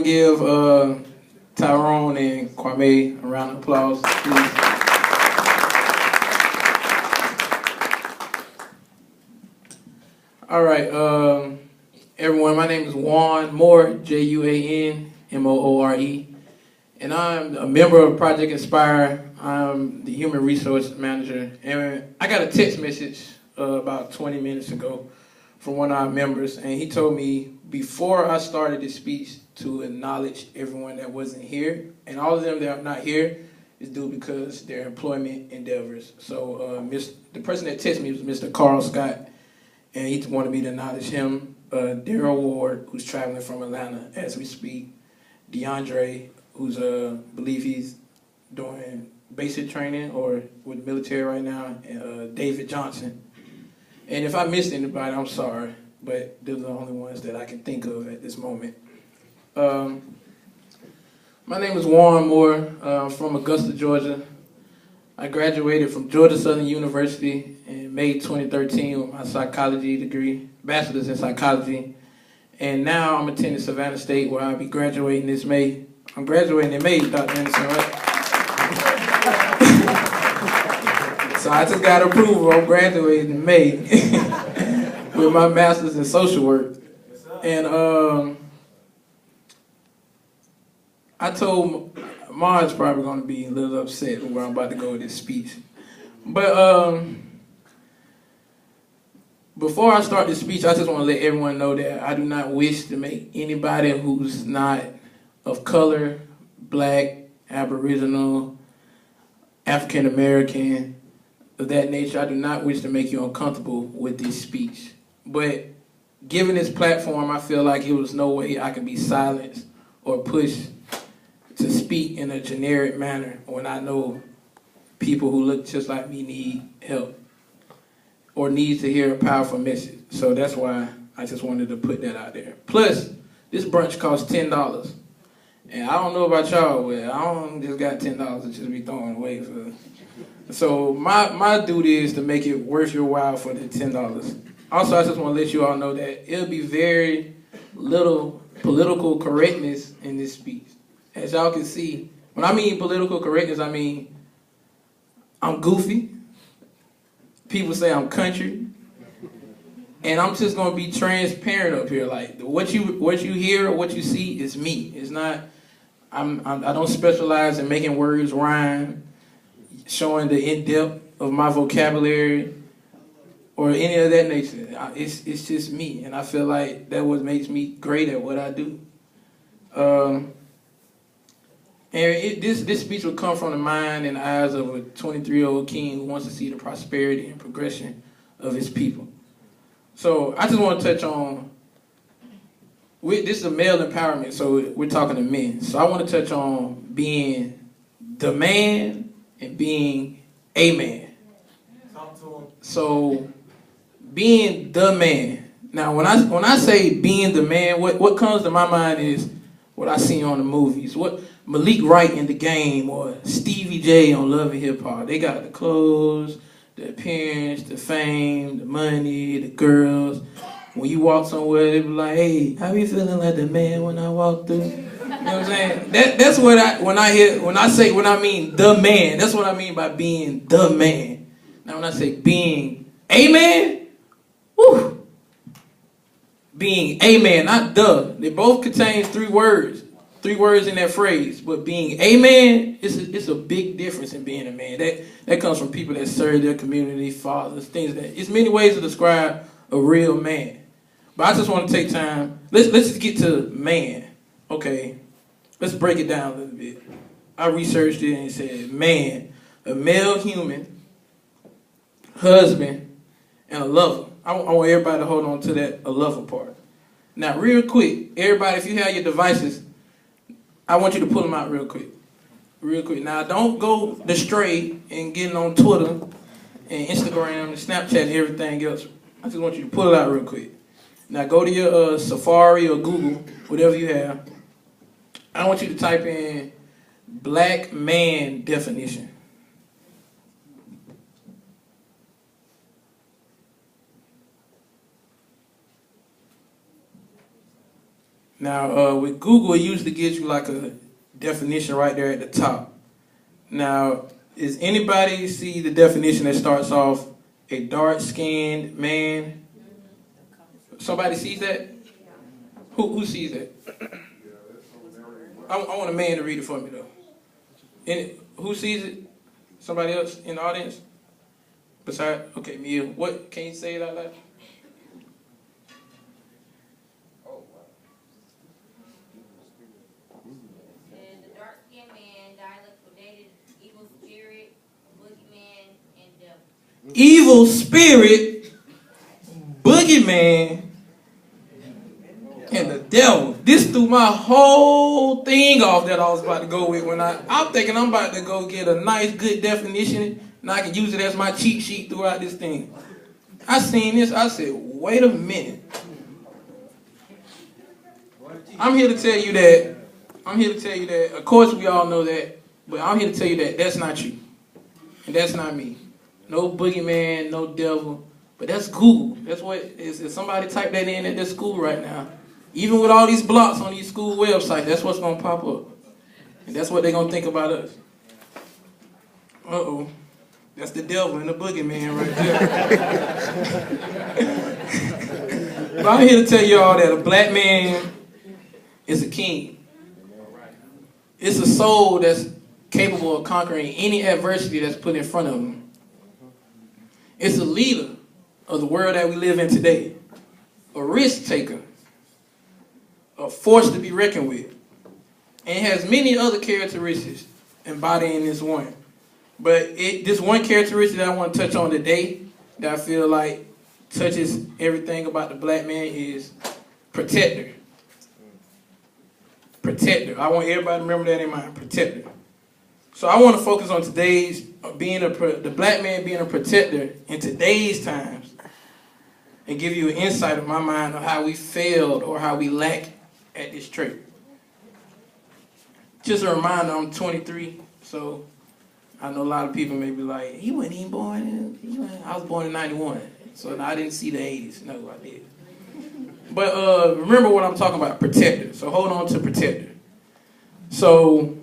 give Tyrone and Kwame a round of applause, please. All right, everyone, my name is Juan Moore, Juanmoore, and I'm a member of Project Inspire. I'm the Human Resource Manager, and I got a text message about 20 minutes ago from one of our members, and he told me before I started this speech to acknowledge everyone that wasn't here, and all of them that are not here is due because their employment endeavors. So the person that texted me was Mr. Carl Scott, and he wanted me to acknowledge him. Daryl Ward, who's traveling from Atlanta as we speak. DeAndre, who's believe he's doing basic training or with military right now, and David Johnson. And if I missed anybody, I'm sorry, but those are the only ones that I can think of at this moment. My name is Juan Moore. I'm from Augusta, Georgia. I graduated from Georgia Southern University in May 2013 with my psychology degree, bachelor's in psychology. And now I'm attending Savannah State where I'll be graduating this May. I'm graduating in May, Dr. Anderson, right? So I just got approval. I'm graduating in May with my master's in social work. And I told Marge probably going to be a little upset where I'm about to go with this speech. But before I start this speech, I just want to let everyone know that I do not wish to make anybody who's not of color, black, aboriginal, African American, of that nature, I do not wish to make you uncomfortable with this speech. But given this platform, I feel like it was no way I can be silenced or pushed to speak in a generic manner when I know people who look just like me need help or need to hear a powerful message. So that's why I just wanted to put that out there. Plus, this brunch costs $10. And I don't know about y'all, but I don't just got $10 to just be throwing away. So my duty is to make it worth your while for the $10. Also, I just want to let you all know that it'll be very little political correctness in this speech. As y'all can see, when I mean political correctness, I mean I'm goofy. People say I'm country. And I'm just going to be transparent up here. Like, what you hear or what you see is me. It's not, I don't specialize in making words rhyme, showing the in-depth of my vocabulary, or any of that nature. It's just me, and I feel like that what makes me great at what I do. This speech will come from the mind and eyes of a 23-year-old king who wants to see the prosperity and progression of his people. So I just want to touch on, this is a male empowerment, so we're talking to men. So I want to touch on being the man and being a man. So being the man. Now when I say being the man, what comes to my mind is what I see on the movies. What Malik Wright in The Game or Stevie J on Love and Hip Hop. They got the clothes, the appearance, the fame, the money, the girls. When you walk somewhere, they be like, "Hey, how you feeling like the man when I walk through?" You know what I'm saying? That's what when I mean the man, that's what I mean by being the man. Now when I say being a man, whew, being a man, not the. They both contain three words in that phrase. But being a man, it's a big difference in being a man. That comes from people that serve their community, fathers, things that. It's many ways to describe a real man. But I just want to take time. Let's just get to man. Okay, let's break it down a little bit. I researched it and it said man, a male human, husband, and a lover. I want everybody to hold on to that a lover part. Now, real quick, everybody, if you have your devices, I want you to pull them out real quick. Real quick. Now, don't go astray and getting on Twitter and Instagram and Snapchat and everything else. I just want you to pull it out real quick. Now, go to your Safari or Google, whatever you have. I want you to type in black man definition. Now, with Google, it usually gives you like a definition right there at the top. Now, is anybody see the definition that starts off a dark-skinned man? Somebody sees that? Who sees that? I want a man to read it for me, though. Who sees it? Somebody else in the audience? Besides, okay, Mia, what, can you say it out loud? The dark-skinned man, dilapidated, evil spirit, boogeyman, and devil. Evil spirit, boogeyman, and the devil. This threw my whole thing off that I was about to go with when I'm thinking I'm about to go get a nice, good definition and I can use it as my cheat sheet throughout this thing. I seen this, I said, wait a minute. I'm here to tell you that, of course we all know that, but I'm here to tell you that that's not you. And that's not me. No boogeyman, no devil, but that's Google. That's what, if somebody type that in at their school right now, even with all these blocks on these school websites, that's what's going to pop up. And that's what they're going to think about us. Uh-oh. That's the devil and the boogeyman right there. But I'm here to tell y'all that a black man is a king. It's a soul that's capable of conquering any adversity that's put in front of him. It's a leader of the world that we live in today. A risk taker. A force to be reckoned with. And it has many other characteristics embodying this one. But this one characteristic that I want to touch on today, that I feel like touches everything about the black man, is protector. Protector. I want everybody to remember that in mind. Protector. So I want to focus on today's the black man being a protector in today's times, and give you an insight of my mind on how we failed or how we lack at this trait. Just a reminder, I'm 23, so I know a lot of people may be like, he wasn't even born I was born in 91, so I didn't see the 80s. No, I did. But remember what I'm talking about, protector. So hold on to protector. So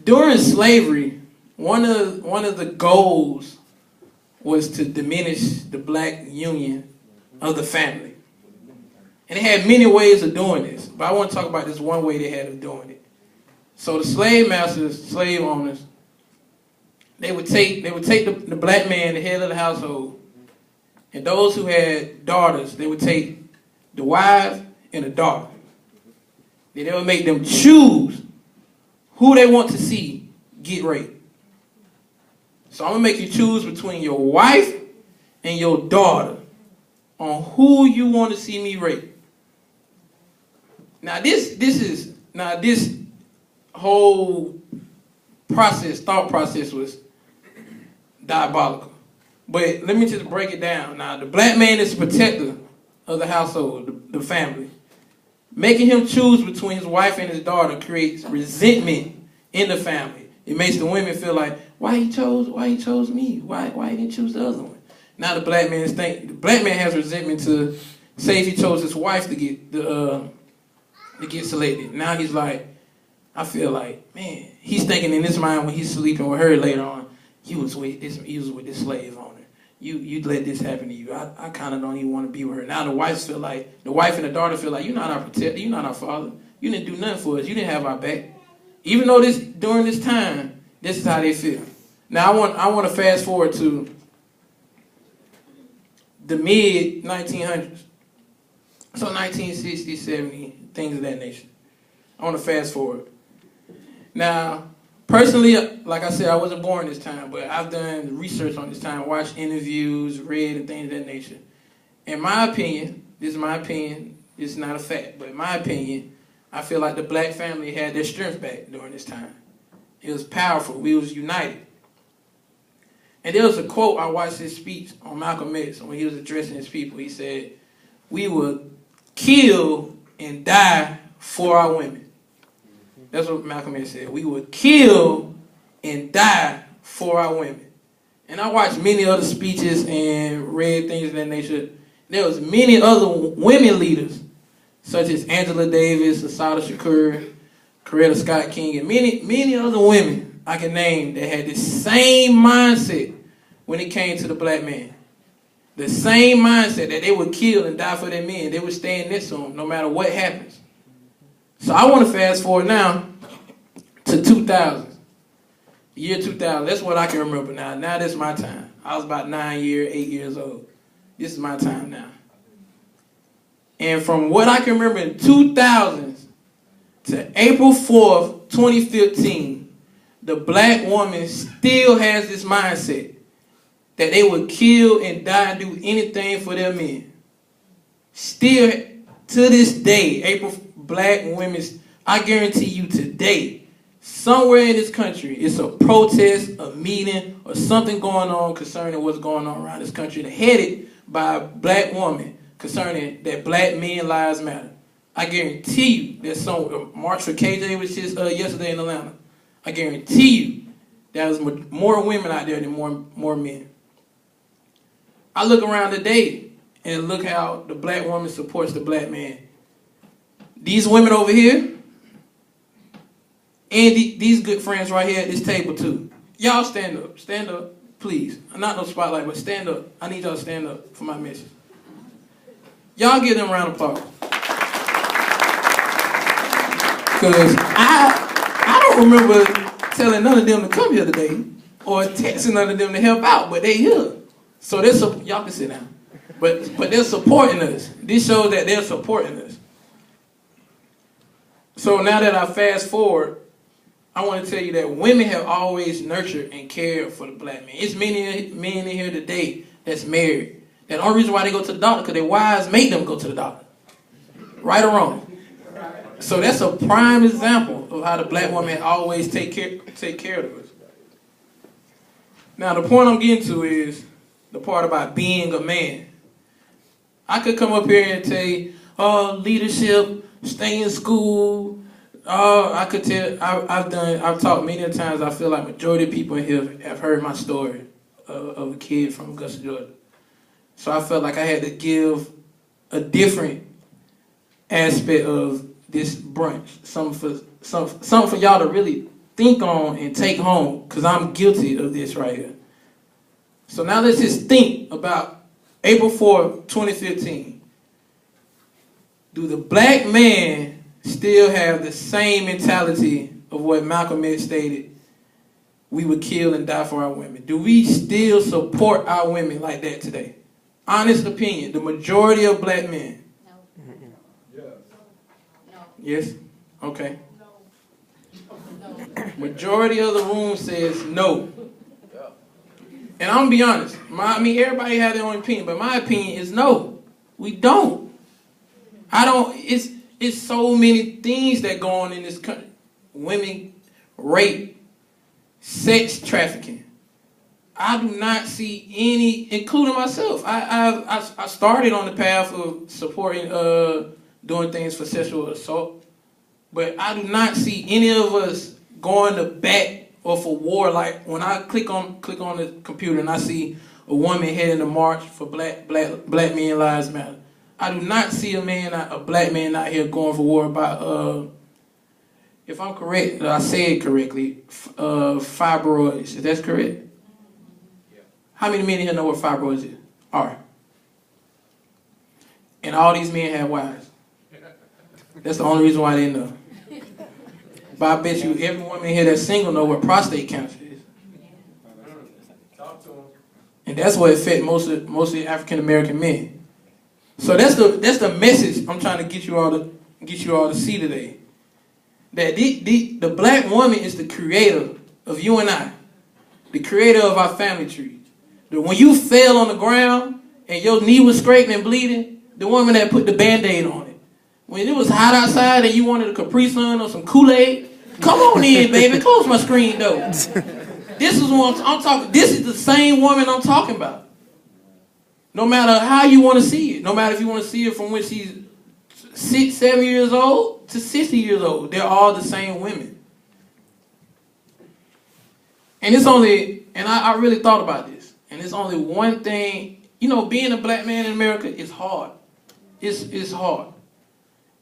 during slavery, one of the goals was to diminish the black union of the family. And they had many ways of doing this, but I want to talk about this one way they had of doing it. So the slave masters, slave owners, they would take the black man, the head of the household, and those who had daughters, they would take the wife and the daughter. Then they would make them choose who they want to see get raped. So I'm going to make you choose between your wife and your daughter on who you want to see me rape. Now this whole thought process was diabolical. But let me just break it down. Now the black man is the protector of the household, the family. Making him choose between his wife and his daughter creates resentment in the family. It makes the women feel like, why he chose me? Why he didn't choose the other one? Now the black man has resentment to, say if he chose his wife to get selected. Now he's like, I feel like, man, he's thinking in his mind when he's sleeping with her later on, you was with this slave owner. You let this happen to you. I kind of don't even want to be with her. Now the wife and the daughter feel like, you're not our protector, you're not our father. You didn't do nothing for us. You didn't have our back. Even though during this time, this is how they feel. Now I want to fast forward to the mid 1900s. So 1960s, 70s, things of that nature. I want to fast forward. Now, personally, like I said, I wasn't born this time, but I've done research on this time, watched interviews, read, and things of that nature. In my opinion, this is my opinion, it's not a fact, but in my opinion, I feel like the black family had their strength back during this time. It was powerful. We was united. And there was a quote, I watched his speech on Malcolm X when he was addressing his people. He said, we would kill and die for our women. That's what Malcolm X said. We would kill and die for our women. And I watched many other speeches and read things of that nature. There was many other women leaders such as Angela Davis, Asada Shakur, Coretta Scott King, and many other women I can name that had the same mindset when it came to the black man. The same mindset that they would kill and die for their men. They would stand next to them no matter what happens. So I want to fast forward now to 2000. Year 2000. That's what I can remember now. Now that's my time. I was about 8 years old. This is my time now. And from what I can remember in 2000 to April 4th, 2015, the black woman still has this mindset that they would kill and die and do anything for their men. Still, to this day, black women, I guarantee you today, somewhere in this country, it's a protest, a meeting, or something going on concerning what's going on around this country, headed by a black woman concerning that black men lives matter. I guarantee you that some March for KJ was just yesterday in Atlanta. I guarantee you there's more women out there than more men. I look around today and look how the black woman supports the black man. These women over here, and these good friends right here at this table too. Y'all stand up, please. Not no spotlight, but stand up. I need y'all to stand up for my message. Y'all give them a round of applause. Because I don't remember telling none of them to come here today or texting none of them to help out, but they here. So y'all can sit down. But they're supporting us. This shows that they're supporting us. So now that I fast forward, I want to tell you that women have always nurtured and cared for the black man. It's many men in here today that's married. And the only reason why they go to the doctor because their wives make them go to the doctor. Right or wrong? So that's a prime example of how the black woman always take care of us. Now the point I'm getting to is the part about being a man. I could come up here and say, leadership, stay in school. I could tell, I've talked many times, I feel like majority of people in here have heard my story of a kid from Augusta, Georgia. So I felt like I had to give a different aspect of this brunch. Something for y'all to really think on and take home, because I'm guilty of this right here. So now let's just think about April 4th, 2015. Do the black man still have the same mentality of what Malcolm X stated? We would kill and die for our women. Do we still support our women like that today? Honest opinion, the majority of black men. No. Yes. No. Yes? Okay. Majority of the room says no. And I'm going to be honest. Everybody has their own opinion, but my opinion is no. We don't. It's so many things that go on in this country. Women, rape, sex trafficking. I do not see any, including myself. I started on the path of supporting, doing things for sexual assault, but I do not see any of us going to bat or for war. Like when I click on the computer and I see a woman heading a march for black men lives matter. I do not see a black man out here going for war about, if I'm correct, I say it correctly, fibroids. Is that correct? How many men here know what fibroids are? And all these men have wives. That's the only reason why they know. But I bet you every woman here that's single know what prostate cancer is. Talk to them. And that's what affects mostly African American men. So that's the message I'm trying to get you all to see today. That the black woman is the creator of you and I, the creator of our family tree. When you fell on the ground and your knee was scraping and bleeding, the woman that put the Band-Aid on it. When it was hot outside and you wanted a Capri Sun or some Kool-Aid, come on in, baby. Close my screen door. This is what I'm talking. This is the same woman I'm talking about. No matter how you want to see it, no matter if you want to see it from when she's 6, 7 years old to 60 years old, they're all the same women. And I really thought about this. And it's only one thing, being a black man in America is hard. It's hard.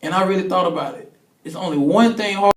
And I really thought about it. It's only one thing hard